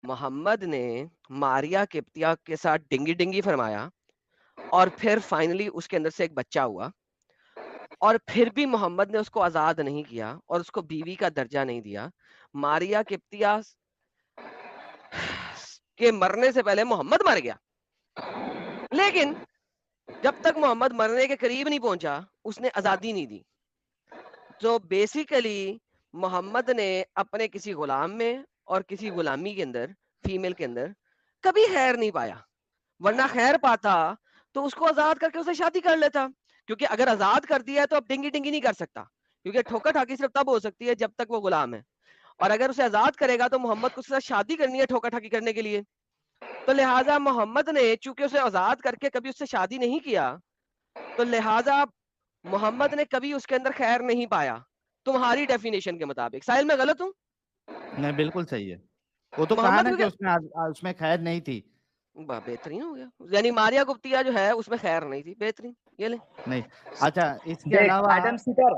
मोहम्मद ने मारिया किप्तिया के साथ डिंगी डिंगी फरमाया और फिर फाइनली उसके अंदर से एक बच्चा हुआ, और फिर भी मोहम्मद ने उसको आजाद नहीं किया और उसको बीवी का दर्जा नहीं दिया। मारिया किप्तिया के मरने से पहले मोहम्मद मर गया, लेकिन जब तक मोहम्मद मरने के करीब नहीं पहुंचा उसने आजादी नहीं दी। तो बेसिकली मोहम्मद ने अपने किसी गुलाम में और किसी गुलामी के अंदर, फीमेल के अंदर, कभी खैर नहीं पाया। वरना खैर पाता तो उसको आजाद करके उसे शादी कर लेता, क्योंकि अगर आजाद कर दिया है तो अब डिंगी डिंगी नहीं कर सकता, क्योंकि ठोका ठाकी सिर्फ तब हो सकती है जब तक वो गुलाम है। और अगर उसे आजाद करेगा तो मोहम्मद को उसके साथ शादी करनी है ठोका ठाकी करने के लिए। तो लिहाजा मोहम्मद ने चूंकि उसे आजाद करके कभी उससे शादी नहीं किया, तो लिहाजा मोहम्मद ने कभी उसके अंदर खैर नहीं पाया, तुम्हारी डेफिनेशन के मुताबिक। साहिल, मैं गलत हूँ? नहीं, बिल्कुल सही है। वो तो कहा मोहम्मद ना कि क्योंकि उसमें खैर नहीं थी। बेहतरीन हो गया, यानी मारिया गुप्तिया जो है उसमें खैर नहीं थी। बेहतरीन, ये ले। नहीं। अच्छा, इसके देख अलावा एडम सीटर,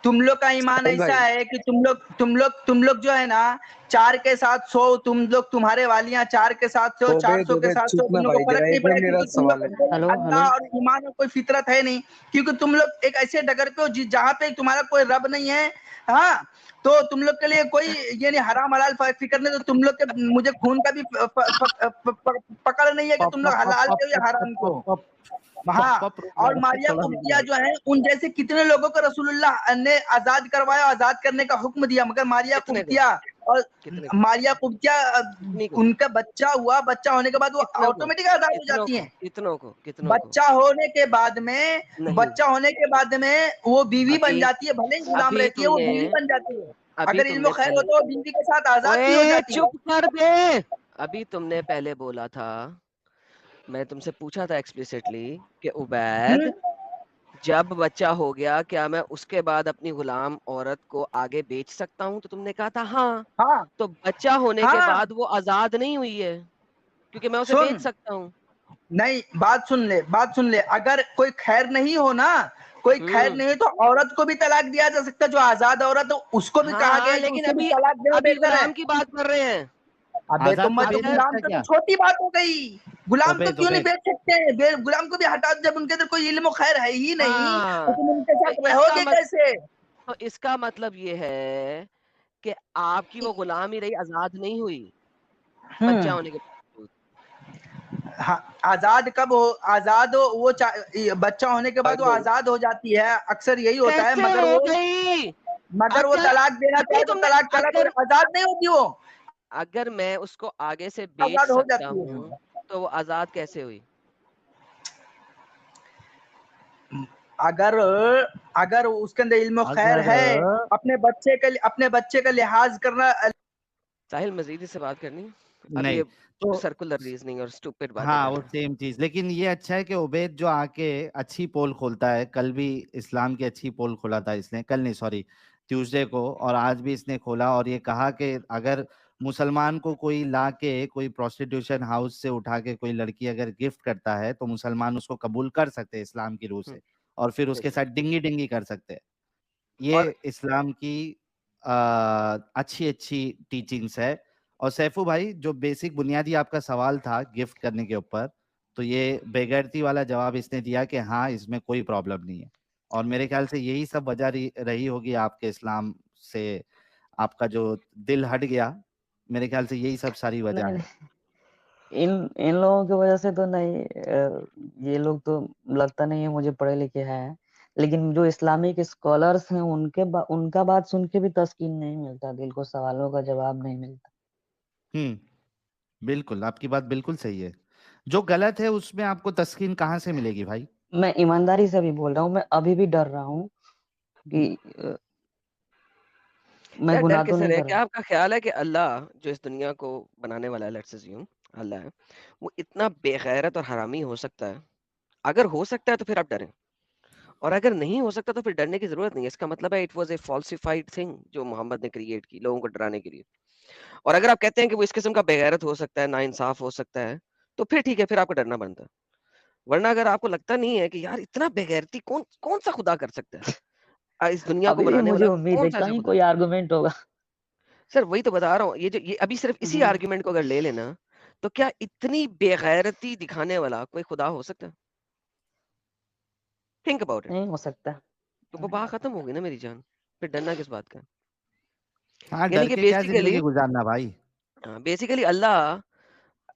तुम लोग का ईमान साहिल ऐसा भाई, है कि तुम लोग जो है ना, 4 के साथ 100, तुम लोग तुम्हारे वालियां 4 के साथ 100, ओबेद 400 के ओबेद साथ 100, चुप ना तुम लोग को भाई, फर्क जरा नहीं एक पड़ा, मिनट, मेरा क्योंकि तुम लोग सवाल के है। अंदर हेलो हेलो। अल्लाह और ईमान और कोई फितरत है नहीं, क्योंकि तुम लोग एक ऐसे डगर पे हो जहाँ पे तुम्हारा कोई रब नहीं है। हाँ, तो तुम लोग के लिए कोई ये नहीं, हराम हलाल फिक्र नहीं, तो तुम लोग के मुझे खून का भी पकड़ नहीं है कि पप तुम लोग पप पप हलाल पप को या पप हराम को। पप पप पप हाँ, पप रुक और जाओ, मारिया थोड़ा रुक कुब्तिया जाओ। जो है, उन जैसे कितने लोगों को रसूलुल्लाह ने आजाद करवाया, आजाद करने का हुक्म दिया, मगर मारिया कितने को? कुब्तिया और कितने को? मारिया कुब्तिया कितनी को? उनका बच्चा हुआ, बच्चा होने के बाद वो कितनों को? ऑटोमेटिक आजाद हो कितनों जाती को? हैं। कितनों को? कितनों को? बच्चा होने के बाद में, नहीं, बच्चा होने के बाद में वो बीवी बन अभी जाती है, भले ही गुलाम अभी रहती है, वो तुमने बीवी बन जाती है। अभी अगर इल्म तुमने खैर हो पहले, तो वो बीवी के साथ आजाद भी हो ओए जाती है। चुप कर दे। अभी तुमने पहले बोला था, मैं तुमसे पूछा था एक्सप्लिसिटली कि उबैद, हम्म, जब बच्चा हो गया क्या मैं उसके बाद अपनी गुलाम औरत को आगे बेच सकता हूँ? तो तुमने कहा था हाँ। हाँ तो बच्चा होने के हाँ, बाद वो आजाद नहीं हुई है, क्योंकि मैं उसे बेच सुन, सकता हूँ। नहीं, बात सुन ले, अगर कोई खैर नहीं हो ना, कोई खैर हम्म। नहीं तो औरत को भी तलाक दिया जा सकता है, जो आजाद औरत हो उसको भी कहा गया हाँ, है कि लेकिन उसको भी अभी तलाक देना अभी बेहतर है। गुलाम की बात कर रहे हैं। अबे तो आजाद को मत, बेच अगर गुलाम सकता तो क्या? छोटी बात हो गई, गुलाम तो ओबेद क्यों नहीं ओबेद, बेच सकते, गुलाम को भी हटा दो, जब उनके अंदर कोई इल्म खैर है ही नहीं तो हाँ, तुम उनके तो साथ रहोगे कैसे? इसका मतलब ये है कि आपकी वो गुलाम ही रही, आजाद नहीं हुई बच्चा हम्म, होने के बावजूद। हाँ, आजाद कब हो, आजाद हो वो ये बच्चा होने के बाद वो आजाद हो जाती है, अक्सर यही होता है, कैसे हो गई? मगर वो अगर तलाक देना अभी चाहे तो तुमने तलाक तलाक अगर आजाद नहीं होती वो, अगर मैं उसको आगे से बेच आजाद हो सकता जाती है। हूँ तो वो आजाद कैसे हुई? अगर अगर उसके अंदर इल्म खैर अगर है, अपने बच्चे का लिहाज करना। साहिल, मजीद इससे बात करनी है? अभी नहीं ये तो सर्कुलर रीजनिंग और स्टूपिड बातें हाँ, कर वो रहे हैं। सेम चीज। लेकिन ये अच्छा है कि उबैद जो आके अच्छी पोल खोलता है, कल भी इस्लाम की अच्छी पोल खोला था इसने, कल नहीं सॉरी, ट्यूसडे को, और आज भी इसने खोला और ये कहा कि अगर मुसलमान को कोई ला के कोई प्रोस्टिट्यूशन हाउस से उठा के कोई लड़की अगर गिफ्ट करता है तो मुसलमान उसको कबूल कर सकते हैं इस्लाम की रूह हम्म, से, और फिर उसके साथ exactly। डिंगी डिंगी कर सकते हैं। ये और इस्लाम की अच्छी अच्छी टीचिंग्स है। और सैफू भाई, जो बेसिक बुनियादी आपका सवाल था गिफ्ट करने के ऊपर, तो ये बेगैरती वाला जवाब इसने दिया कि हाँ, इसमें कोई प्रॉब्लम नहीं है। और मेरे ख्याल से यही सब वजह रही होगी आपके इस्लाम से आपका जो दिल हट गया। मेरे ख्याल से यही सब सारी वजह नहीं है। नहीं, इन इन लोगों की वजह से तो नहीं। ये लोग तो लगता नहीं है मुझे पढ़े लिखे हैं, लेकिन जो इस्लामिक स्कॉलर्स हैं उनका बात सुन के भी तस्कीन नहीं मिलता, दिल को सवालों का जवाब नहीं मिलता। बिल्कुल, आपकी बात बिल्कुल सही है। जो गलत है उसमें आपको तस्कीन कहाँ से मिलेगी भाई? मैं ईमानदारी से भी बोल रहा हूँ, मैं अभी भी डर रहा हूँ कि मैं यार, डर गुनाह तो किसे नहीं रहे? कर रहा। क्या आपका ख्याल है कि अल्लाह जो इस दुनिया को बनाने वाला है, लेट्स अज्यूम अल्लाह है, वो इतना बेगैरत और हरामी हो सकता है? अगर हो सकता है तो फिर आप डरें, और अगर नहीं हो सकता तो फिर डरने की जरूरत नहीं है। इसका मतलब है it was a falsified thing जो मोहम्मद ने क्रिएट की लोगों को डराने के लिए। और अगर आप कहते हैं कि वो इस किस्म का बेगैरत हो सकता है, नाइंसाफ हो सकता है, तो फिर ठीक है, फिर आपको डरना बनता है। वरना अगर आपको लगता नहीं है कि यार इतना बेगैरती कौन कौन सा खुदा कर सकता है, इस दुनिया को अभी भी बनाने मुझे वाला उम्मीद कौन है सा ऐसा कहीं खुदा है? कोई आर्गुमेंट होगा। सर वही तो बता रहा हूँ, ये अभी सिर्फ इसी हम्म, आर्गुमेंट को अगर ले लेना, तो क्या इतनी बेगैरती दिखाने वाला कोई खुदा हो सकता है? Think about it. नहीं हो सकता। तो वो बात खत्म हो गई ना मेरी जान, फिर डरना किस बात का? हाँ, यानी डर कि के क्या जिंदगी गुजारना भाई। बेसिकली अल्लाह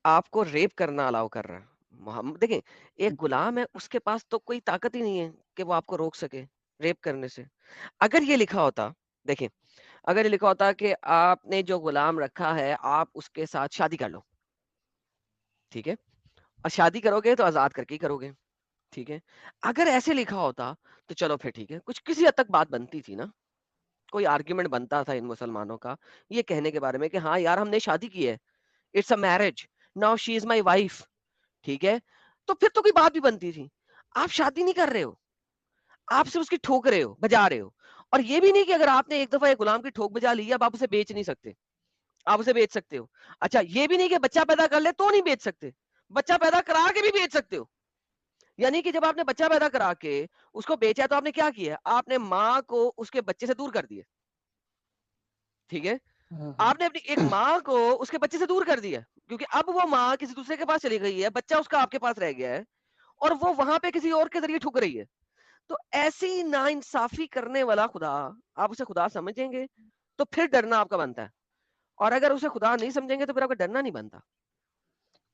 आपको रेप करना अलाउ कर रहा है। मोहम्मद देखें, एक गुलाम है, उसके पास तो कोई ताकत ही नहीं है कि वो आपको रोक सके रेप करने से। अगर ये लिखा होता, देखें, अगर ये लिखा होता कि आपने जो गुलाम रखा है आप उसके साथ शादी कर लो, ठीक है, और शादी करोगे तो आजाद करके ही करोगे, ठीक है। अगर ऐसे लिखा होता तो चलो फिर ठीक है, कुछ किसी हद तक बात बनती थी ना, कोई आर्ग्यूमेंट बनता था इन मुसलमानों का ये कहने के बारे में कि हाँ यार हमने शादी की है, it's a marriage, now she is my wife, ठीक है। तो फिर तो कोई बात भी बनती थी। आप शादी नहीं कर रहे हो, आप सिर्फ उसकी ठोक रहे हो, बजा रहे हो। और ये भी नहीं कि अगर आपने एक दफा एक गुलाम की ठोक बजा ली, अब आप उसे बेच नहीं सकते, आप उसे बेच सकते हो। अच्छा, ये भी नहीं कि बच्चा पैदा कर ले तो नहीं बेच सकते, बच्चा पैदा करा के भी बेच सकते हो। यानी कि जब आपने बच्चा पैदा करा के उसको बेचा तो आपने क्या किया? आपने माँ को उसके बच्चे से दूर कर दिया, ठीक है। आपने अपनी एक माँ को उसके बच्चे से दूर कर दिया, क्योंकि अब वो माँ किसी दूसरे के पास चली गई है, बच्चा उसका आपके पास रह गया है, और वो वहां पे किसी और के जरिए ठुक रही है। तो ऐसी नाइंसाफी करने वाला खुदा, आप उसे खुदा समझेंगे तो फिर डरना आपका बनता है, और अगर उसे खुदा नहीं समझेंगे तो फिर आपका डरना नहीं बनता।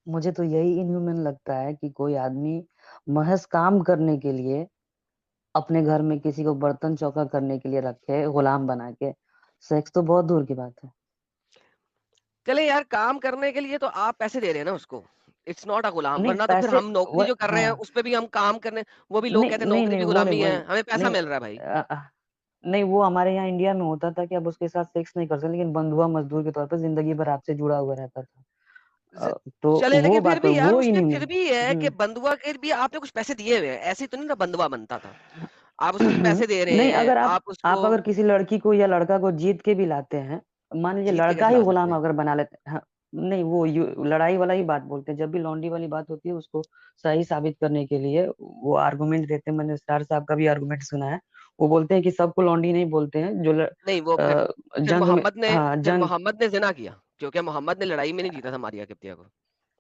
मुझे तो यही इनह्यूमन लगता है कि कोई आदमी महज काम करने के लिए अपने घर में किसी को बर्तन चौका करने के लिए रखे गुलाम बना के। सेक्स तो बहुत दूर की बात है। चले यार, काम करने के लिए तो आप पैसे दे रहे हैं ना उसको, इट्स नॉट अ गुलाम, नहीं वरना तो फिर पैसे हम नौकरी जो कर रहे हैं हाँ, उस पे भी हम काम करने, वो भी लोग नहीं कहते हैं नहीं नौकरी नहीं भी वो नहीं गुलामी वो है, नहीं हमें पैसा नहीं मिल रहा है भाई। नहीं वो हमारे यहाँ इंडिया में होता था कि आप उसके साथ सेक्स नहीं कर सकते, लेकिन बंधुआ मजदूर के तौर पर जिंदगी भर आपसे जुड़ा हुआ रहता था। ज- तो चले, वो लेकिन फिर बात पर भी यार वो उसमें फिर इनह्यूमन। भी है कि हम्म बंधुआ के भी आपने कुछ पैसे दिए हुए हैं, ऐसे तो नहीं ना बंधुआ बनता था। आप उसको पैसे दे रहे नहीं हैं, अगर आप आप उसको अगर किसी लड़की को या लड़का को जीत के भी लाते हैं, मान लीजिए जीत के लड़का कैसे ही ला सकते गुलाम हैं? अगर बना लेते हैं, हाँ, नहीं वो लड़ाई वाला ही बात बोलते हैं। जब भी लौंडी वाली बात होती है उसको सही साबित करने के लिए वो आर्गुमेंट देते हैं। मैंने स्टार साहब का भी आर्गुमेंट सुना है। वो बोलते हैं कि सबको लौंडी नहीं बोलते हैं, जो नहीं, वो फिर जंग में, मोहम्मद ने हाँ फिर जंग, मोहम्मद ने जिना किया, क्योंकि मोहम्मद ने लड़ाई में नहीं जीता था मारिया किप्तिया को,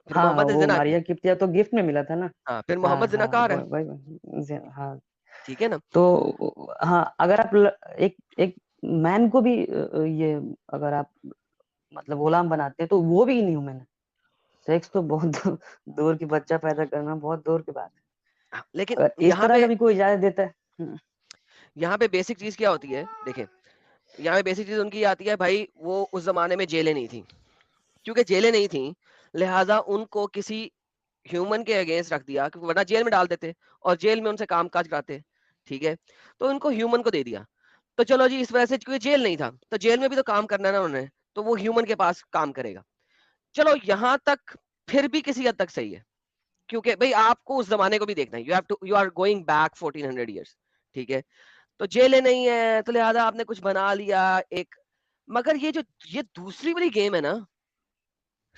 फिर हाँ मोहम्मद ने वो जिना किया। मारिया किप्तिया तो गिफ्ट में मिला था ना। हाँ, फिर हाँ मोहम्मद हाँ जिनाकार है, हाँ। ठीक है ना। तो हाँ अगर आप एक एक मैन को भी ये अगर आप मतलब गुलाम बनाते हैं तो वो भी इनह्यूमन है। सेक्स तो बहुत दूर की, बच्चा पैदा करना बहुत दूर की बात है। हाँ, लेकिन अगर इस तरह का भी कोई इजाजत देता है। यहाँ पे बेसिक चीज क्या होती है, देखें, यहाँ पे बेसिक चीज उनकी आती है भाई, वो उस जमाने में जेलें नहीं थी, क्योंकि जेलें नहीं थी, लिहाजा उनको किसी ह्यूमन के अगेंस्ट रख दिया, क्योंकि वरना जेल में डाल देते और जेल में उनसे काम काज कराते, ठीक है। तो उनको ह्यूमन को दे दिया। तो चलो जी, इस वजह से क्योंकि जेल नहीं था तो जेल में भी तो काम करना है ना उन्होंने, तो वो ह्यूमन के पास काम करेगा। चलो यहाँ तक फिर भी किसी हद तक सही है, क्योंकि भाई आपको उस जमाने को भी देखना है, you are going back 1400 years, ठीक है। तो जेलें नहीं है तो लिहाजा आपने कुछ बना लिया एक। मगर ये दूसरी वाली गेम है ना,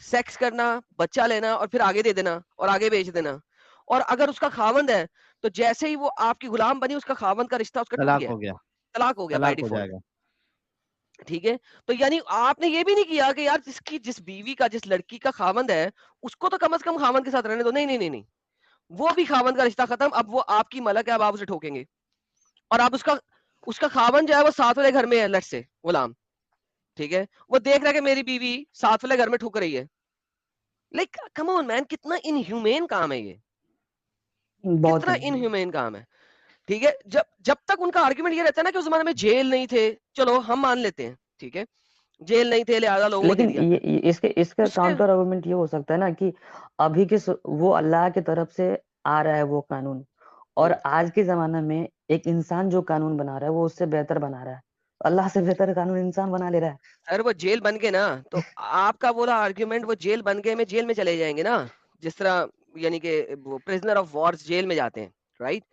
सेक्स करना, बच्चा लेना और फिर आगे दे देना और आगे बेच देना, और अगर उसका खावंद है तो जैसे ही वो आपकी गुलाम बनी, उसका खावंद का रिश्ता उसका टूट तलाक गया है, हो गया, तलाक हो गया बाय तलाक हो डिफॉल्ट, जाएगा। ठीक है। तो यानी आपने ये भी नहीं किया कि यार जिस बीवी का, जिस लड़की का खावंद है, उसको तो कम से कम खावंद के साथ रहने दो। नहीं नहीं नहीं नहीं, वो भी खावंद का रिश्ता खत्म, अब वो आपकी मलक है, अब आप उसे ठोकेंगे। और आप उसका उसका खावंद जो है वो साथ वाले घर में है, लट से गुलाम, ठीक है। वो देख रहा है कि मेरी बीवी साथ वाले घर में ठुक रही है। लाइक कम ऑन मैन, कितना इनह्यूमेन काम है ये, बहुत कितना ही। इनह्यूमेन काम है, ठीक है। जब जब तक उनका आर्ग्यूमेंट ये रहता है ना कि उस जमाने में जेल नहीं थे, चलो हम मान लेते हैं, ठीक है, जेल नहीं थे लिहाजा लोगों को दे लेकिन दिया। इसके इसका उसके काउंटर आर्गुमेंट ये हो सकता है ना कि अभी के वो अल्लाह की तरफ से आ रहा है वो कानून, और हम्म, आज के जमाना में एक इंसान जो कानून बना रहा है वो उससे बेहतर बना रहा है। अल्लाह से बेहतर कानून इंसान बना ले रहा है। सर वो जेल बन गए ना, तो आपका बोला आर्ग्यूमेंट, वो जेल बन गए में जेल में चले जाएंगे ना, जिस तरह यानी कि वो प्रिजनर ऑफ वॉर्स जेल में जाते हैं, राइट।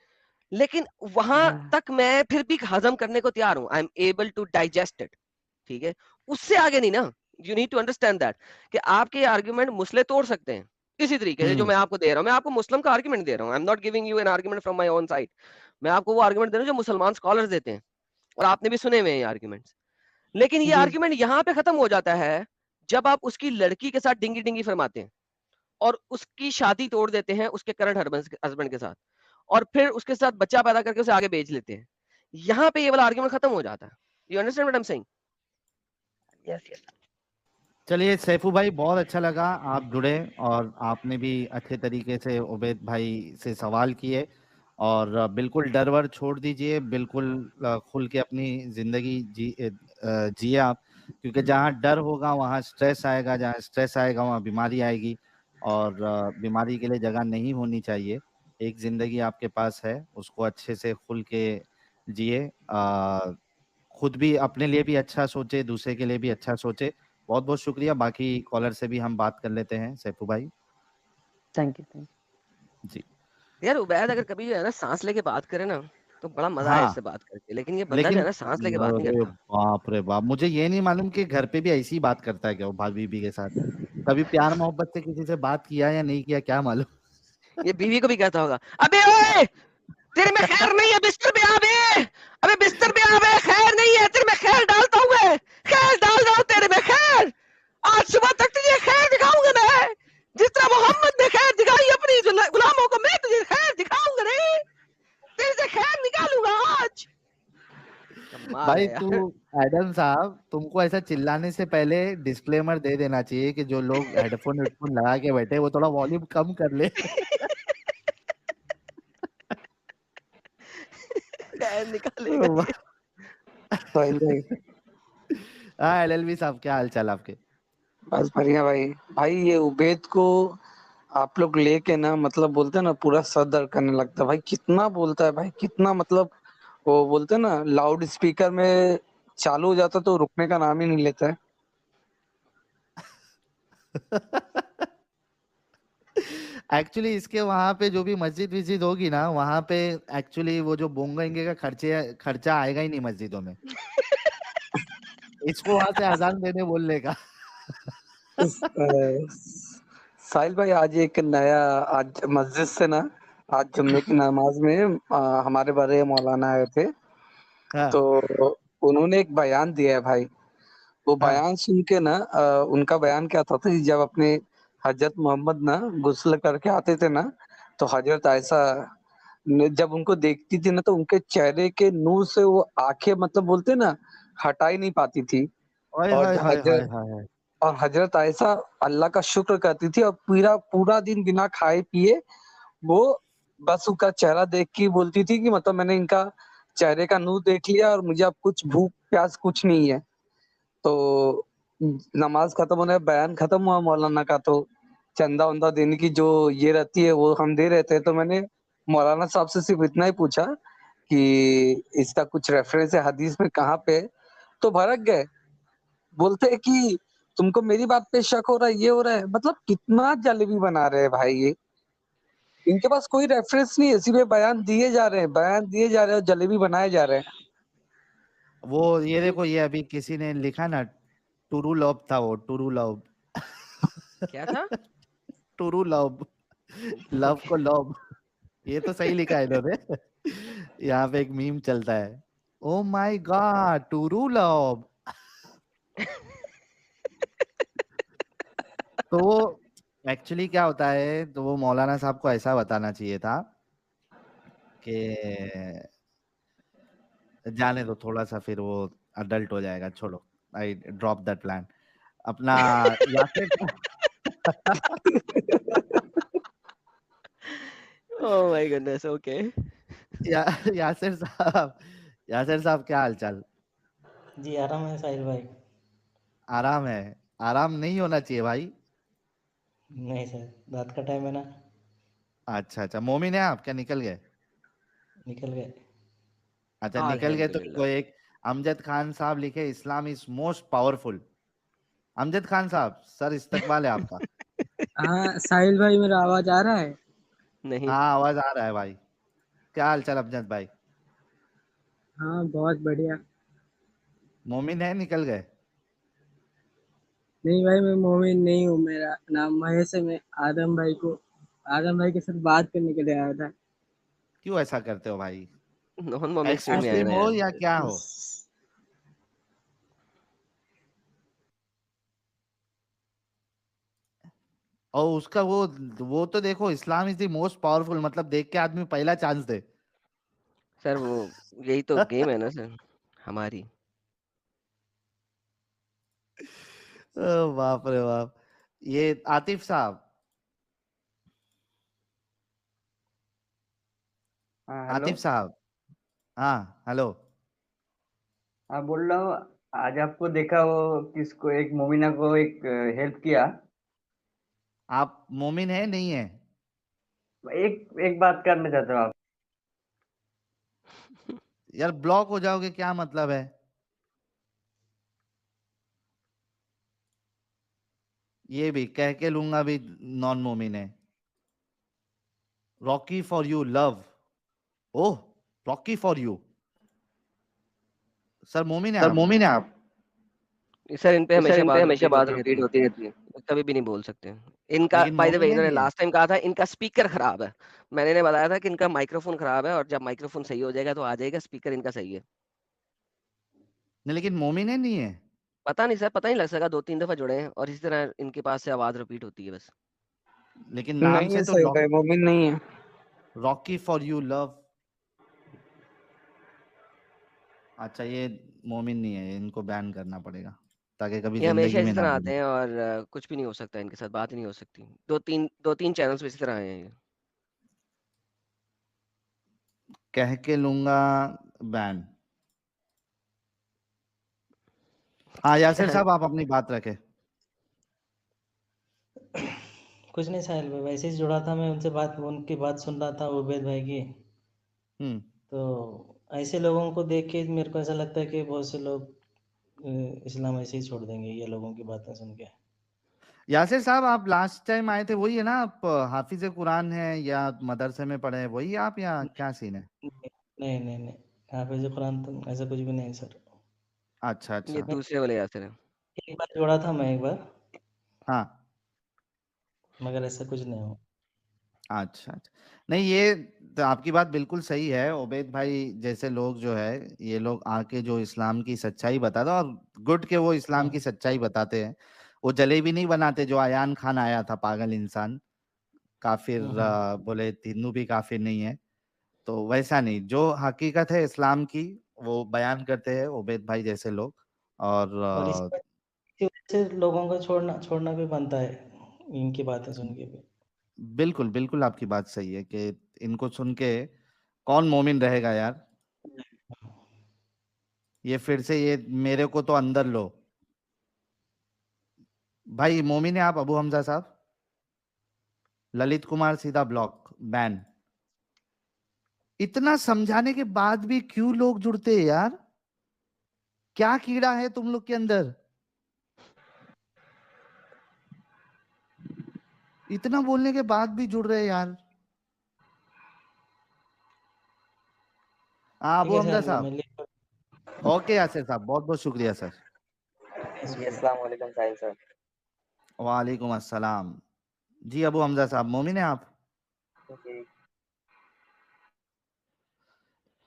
लेकिन वहां हाँ तक मैं फिर भी हजम करने को तैयार हूं, I am able to digest it, ठीक है। उससे आगे नहीं ना, you need to understand that कि आपके आर्ग्यूमेंट मुसले तोड़ सकते हैं इसी तरीके से जो हम्म। मैं आपको दे रहा हूं। मैं आपको मुस्लिम का आर्ग्यूमेंट दे रहा हूं, I am not giving you an argument from my own side. मैं आपको वो आर्ग्यूमेंट दे रहा हूं जो मुसलमान स्कॉलर्स देते हैं, और आपने भी सुने हुए हैं ये आर्ग्यूमेंट्स। लेकिन ये जी। आर्ग्यूमेंट यहाँ पे खत्म हो जाता है जब आप उसकी लड़की के साथ डिंगी डिंगी फरमाते हैं और उसकी शादी तोड़ देते हैं उसके करंट हस्बैंड के साथ, और फिर उसके साथ बच्चा पैदा करके उसे आगे बेच लेते हैं। यहाँ पे ये वाला आर्ग्यूमेंट खत्म हो जाता है। You understand what I am saying? Yes yes. चलिए सैफू भाई, बहुत अच्छा लगा आप जुड़े और आपने भी अच्छे तरीके से उबैद भाई से सवाल किए। और बिल्कुल डर वर छोड़ दीजिए, बिल्कुल खुल के अपनी जिंदगी जिए आप, क्योंकि जहाँ डर होगा वहाँ स्ट्रेस आएगा, जहाँ स्ट्रेस आएगा वहाँ बीमारी आएगी, और बीमारी के लिए जगह नहीं होनी चाहिए। एक जिंदगी आपके पास है, उसको अच्छे से खुल के जिए। खुद भी अपने लिए भी अच्छा सोचे, दूसरे के लिए भी अच्छा सोचे। बहुत बहुत शुक्रिया। बाकी कॉलर से भी हम बात कर लेते हैं सैफू भाई। Thank you. जी यार उबैद अगर कभी जो है ना सांस लेके बात करे ना तो बड़ा मजा आया हाँ, इससे बात करके, लेकिन ये बंदा जो लेकिन है ना सांस लेके बात नहीं अरे करता। बाप रे बाप, मुझे ये नहीं मालूम कि घर पे भी ऐसी ही बात करता है क्या वो भाभी बीबी के साथ। कभी प्यार मोहब्बत से किसी से बात किया या नहीं किया, क्या मालूम। ये बीवी को भी कहता होगा, अबे ओए तेरे में खैर नहीं है, बिस्तर पे आ बे, अबे बिस्तर पे आ बे, खैर नहीं है तेरे में, खैर डालता हूँ मैं, खैर डाल रहा हूँ तेरे में खैर, आज सुबह तक तुझे खैर दिखाऊंगा मैं, जिस तरह मोहम्मद ने खैर दिखाई अपनी गुलामों को, मैं तुझे खैर दिखाऊंगा रे, तेरे से खैर निकालूंगा आज। कमाल भाई है तू, यार। एडम साहब, तुमको ऐसा चिल्लाने से पहले डिस्क्लेमर दे देना चाहिए कि जो लोग हेडफोन हेडफोन लगा के बैठे वो थोड़ा वॉल्यूम कम कर ले। खैर निकालेगा ये। साहिल भाई, हाँ एलएलबी साहब, क्या हाल चाल आपके। बस बढ़िया भाई। भाई ये उबैद को आप लोग लेके ना, मतलब बोलते हैं ना, पूरा सर दर्द करने लगता है भाई। कितना बोलता है भाई, कितना मतलब, वो बोलते हैं ना लाउड स्पीकर में चालू हो जाता तो रुकने का नाम ही नहीं लेता है। एक्चुअली इसके वहां पे जो भी मस्जिद विस्जिद होगी ना, वहां पे एक्चुअली वो जो बोंगेंगे का खर्चा आएगा ही नहीं मस्जिदों में। इसको वहां से अजान देने बोलने का। साहिल भाई, आज एक नया, आज मस्जिद से ना, आज जुम्मे की नमाज में हमारे बड़े मौलाना आए थे। हाँ तो उन्होंने एक बयान दिया है भाई। वो हाँ बयान सुन के ना, उनका बयान क्या था कि जब अपने हजरत मोहम्मद ना गुस्ल करके आते थे ना, तो हजरत आयशा जब उनको देखती थी ना, तो उनके चेहरे के नूर से वो आंखें, मतलब बोलते ना, हटा ही नहीं पाती थी। हाय और हाय जो हाय हाय हजरत हाय। और हजरत आयशा अल्लाह का शुक्र करती थी, और पूरा पूरा दिन बिना खाए पिए वो बस उनका चेहरा देख के ही बोलती थी कि मतलब मैंने इनका चेहरे का नूर देख लिया और मुझे अब कुछ भूख प्यास कुछ नहीं है। तो नमाज खत्म होने बयान खत्म हुआ मौलाना का, तो चंदा-वंदा देने की जो ये रहती है वो हम दे रहे थे। तो मैंने मौलाना साहब से सिर्फ इतना ही पूछा कि इसका कुछ रेफरेंस है हदीस में कहाँ पे है? तो भड़क गए। बोलते हैं कि तुमको मेरी बात पे शक हो रहा है, ये हो रहा है। मतलब कितना जलेबी बना रहे हैं भाई ये। इनके पास कोई रेफरेंस नहीं है, सिर्फ बयान दिए जा रहे हैं, बयान दिए जा रहे हैं और जलेबी बनाए जा रहे हैं। वो ये देखो, ये अभी किसी ने लिखा ना, टुरू लव था वो, टुरू लव। क्या था? टुरू लव, लव ओके। को लव। ये तो सही लिखा है इन्होंने। यहाँ पे एक मीम चलता है, ओ माय गॉड टुरू लव। तो वो एक्चुअली क्या होता है, तो वो मौलाना साहब को ऐसा बताना चाहिए था कि जाने दो थोड़ा सा, फिर वो अडल्ट हो जाएगा, छोड़ो, आई ड्रॉप दैट प्लान। अपना Yasir oh my goodness. Okay. Yeah, Yasir साहब क्या हाल चाल। जी आराम है साहिल भाई। आराम है। आराम नहीं होना चाहिए भाई। नहीं सर, रात का टाइम है ना, अच्छा अच्छा, मोमिन है आप क्या, निकल गए। निकल गए। अच्छा निकल गए, तो अल्हम्दुलिल्लाह। एक अमजद खान साहब लिखे, Islam is most powerful. Amjad Khan sahab, sir इस्तकबाल है आपका। हाँ साहिल भाई, मेरा आवाज आ रहा है? नहीं। हाँ आवाज आ रहा है भाई। क्या हाल चाल अमजद भाई। हाँ बहुत बढ़िया। मोमिन है, निकल गए। नहीं भाई, मैं मोमिन नहीं हूँ, मेरा नाम महेश है। मैं आदम भाई के साथ बात करने के लिए आया था। क्यों ऐसा करते हो भाई, नॉन मोमिक एक्स स्टेट में आए मुस्लिम ना हो यार। या क्या हो। और उसका वो तो देखो, Islam is the most powerful, मतलब देख के आदमी पहला चांस दे। सर वो यही तो गेम है ना सर हमारी। बाप रे बाप। ये आतिफ साहब, हाँ हेलो। आतिफ साहब, हाँ हेलो। हाँ बोल रहा हूँ, आज आपको देखा वो किसको, एक मोमिना को एक हेल्प किया। आप मोमिन है नहीं है? एक एक बात करना चाहता हूँ आप। यार ब्लॉक हो जाओगे, क्या मतलब है? ये भी कह के लूंगा भी नॉन मोमिन है। Rocky for you love. Oh, Rocky for you. Sir मोमिन है सर आप? मोमिन है आप? सर इन पे सर हमेशा इन पे बात हमेशा रिपीट बात होती रहती रिपीट है, होती रहती है। कभी भी नहीं बोल सकते इनका। लेकिन बाय द वे मोमिन है इन्होंने नहीं है? लास्ट टाइम कहा था इनका स्पीकर खराब है। मैंने इन्हें बताया था कि इनका माइक्रोफोन खराब है और जब माइक्रोफोन सही हो जाएगा तो आ जाएगा, स्पीकर इनका सही है। नहीं, लेकिन मोमिन है नहीं है? पता नहीं सर, पता नहीं लग सका, 2-3 दफा जुड़े हैं और इसी तरह इनके पास से आवाज रिपीट होती है बस। लेकिन नाम नहीं से है तो साहिल भाई, मोमिन नहीं है। Rocky for you love. अच्छा, ये मोमिन नहीं है, इनको बैन करना पड़ेगा ताकि कभी ये हमेशा जिंदगी में इसी ना तरह बोले। आते हैं और कुछ भी नहीं हो सकता इनके साथ, बात ही नहीं हो सकती। 2-3 चैनल्स पे इसी तरह आए हैं ये। कह के लूंगा बैन। हाँ यासिर साहब, आप अपनी बात रखें। कुछ नहीं साहिल भाई, वैसे ही जुड़ा था मैं उनसे, उनकी बात सुन रहा था उबैद भाई की। हम्म। तो ऐसे लोगों को देख के मेरे को ऐसा लगता है कि बहुत से लोग इस्लाम ऐसे ही छोड़ देंगे ये लोगों की बातें सुन के। यासिर साहब, आप लास्ट टाइम आए थे वही है ना? आप हाफिज कुरान है या मदरसे में पढ़े हैं वही आप, या क्या सीन है? नहीं नहीं नहीं, हाफिज कुरान तो ऐसा कुछ भी नहीं सर। अच्छा ये अच्छा। मैं दूसरे वाले यासिर हैं। एक बार जोड़ा था मैं, एक बार, हाँ। मगर ऐसा कुछ नहीं हो। अच्छा अच्छा। नहीं, ये तो आपकी बात बिल्कुल सही है। उबैद भाई जैसे लोग जो है, ये लोग आके जो इस्लाम की सच्चाई बताते हैं, और गुड के वो इस्लाम हाँ की सच्चाई बताते हैं। वो जलेबी नहीं बनाते जो अयान खान आया था, पागल इंसान, काफिर, हम्म। बोले हिंदू भी काफिर नहीं है। तो वैसा नहीं, जो हकीकत है इस्लाम की वो बयान करते हैं उबैद भाई जैसे लोग। और और इसी वजह से लोगों को छोड़ना छोड़ना भी बनता है इनकी बातें सुन के भी। बिल्कुल बिल्कुल आपकी बात सही है कि इनको सुन के कौन मोमिन रहेगा यार। ये फिर से ये मेरे को तो अंदर लो। भाई मोमिन है आप अबू हमजा साहब? ललित कुमार सीधा ब्लॉक, बैन। इतना समझाने के बाद भी क्यों लोग जुड़ते हैं यार? क्या कीड़ा है तुम लोग के अंदर? इतना बोलने के बाद भी जुड़ रहे हैं यार। हाँ ठीक अबू है हमजा साहिल भाई, मैं साहब। लिख ओके यासिर साहब, बहुत बहुत शुक्रिया सर। जी अस्सलाम वालेकुम साहिल सर। वालेकुम अस्सलाम। जी अबू हमजा साहब, मोमिन है आप? जी।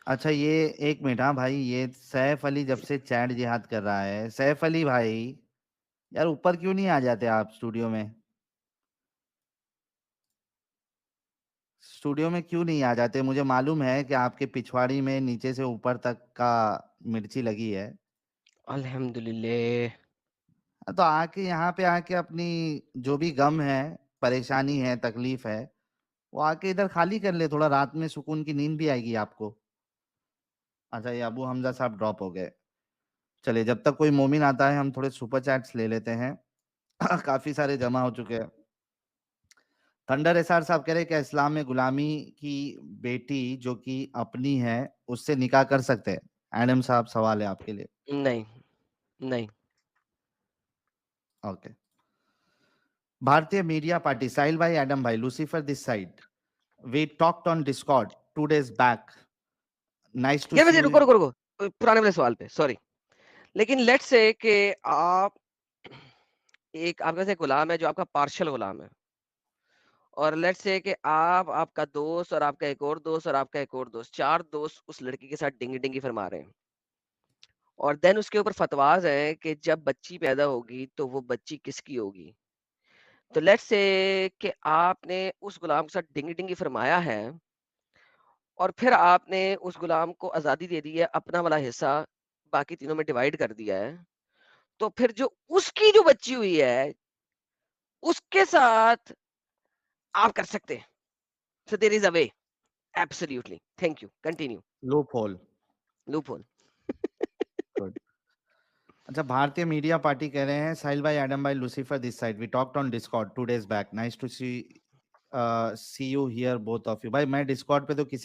अच्छा, ये एक मिनट, हाँ भाई, ये सैफ अली जब से चैट जिहाद कर रहा है, सैफ अली भाई यार ऊपर क्यों नहीं आ जाते आप स्टूडियो में? स्टूडियो में क्यों नहीं आ जाते? मुझे मालूम है कि आपके पिछवाड़ी में नीचे से ऊपर तक का मिर्ची लगी है। अल्हम्दुलिल्लाह। तो आके यहाँ पे आके अपनी जो भी गम है, परेशानी है, तकलीफ है, वो आके इधर खाली कर ले, थोड़ा रात में सुकून की नींद भी आएगी आपको। अच्छा, ये अबू हमजा साहब ड्रॉप हो गए। चलिए, जब तक कोई मोमिन आता है हम थोड़े सुपर चैट्स ले लेते हैं। काफी सारे जमा हो चुके हैं। थंडर एसआर साहब कह रहे हैं क्या इस्लाम में गुलामी की बेटी जो कि अपनी है उससे निकाह कर सकते हैं? एडम साहब, सवाल है आपके लिए। नहीं नहीं। ओके। भारतीय मीडिया पार्टी, साहिल भाई, एडम भाई, Lucifer this side, we talked on Discord 2 days back. Nice to यार सी वैसे यू। रुको रुको रुको, पुराने वाले सवाल पे सॉरी। लेकिन लेट्स से कि आप एक आपके पास एक गुलाम है जो आपका पार्शियल गुलाम है, और लेट्स से कि आप, आपका दोस्त और आपका एक और दोस्त और आपका एक और दोस्त, 4 दोस्त उस लड़की के साथ डिंगी डिंगी फरमा रहे हैं, और देन उसके ऊपर फतवाज हैं कि जब बच्ची पैदा होगी तो वो बच्ची किसकी होगी। तो लेट्स से कि आपने उस गुलाम के साथ डिंगी डिंगी फरमाया है और फिर आपने उस गुलाम को आजादी दे दी है, अपना वाला हिस्सा बाकी तीनों में डिवाइड कर दिया है, तो फिर जो उसकी जो बच्ची हुई है उसके साथ आप कर सकते हैं। So there is a way. Absolutely. Thank you. Continue. Loophole. Loophole. Good. अच्छा, भारतीय मीडिया पार्टी कह रहे हैं साहिल भाई, एडम भाई, Lucifer this side, we talked on Discord 2 days back, nice to see you here both of you. भाई मैं Discord पे तो किसी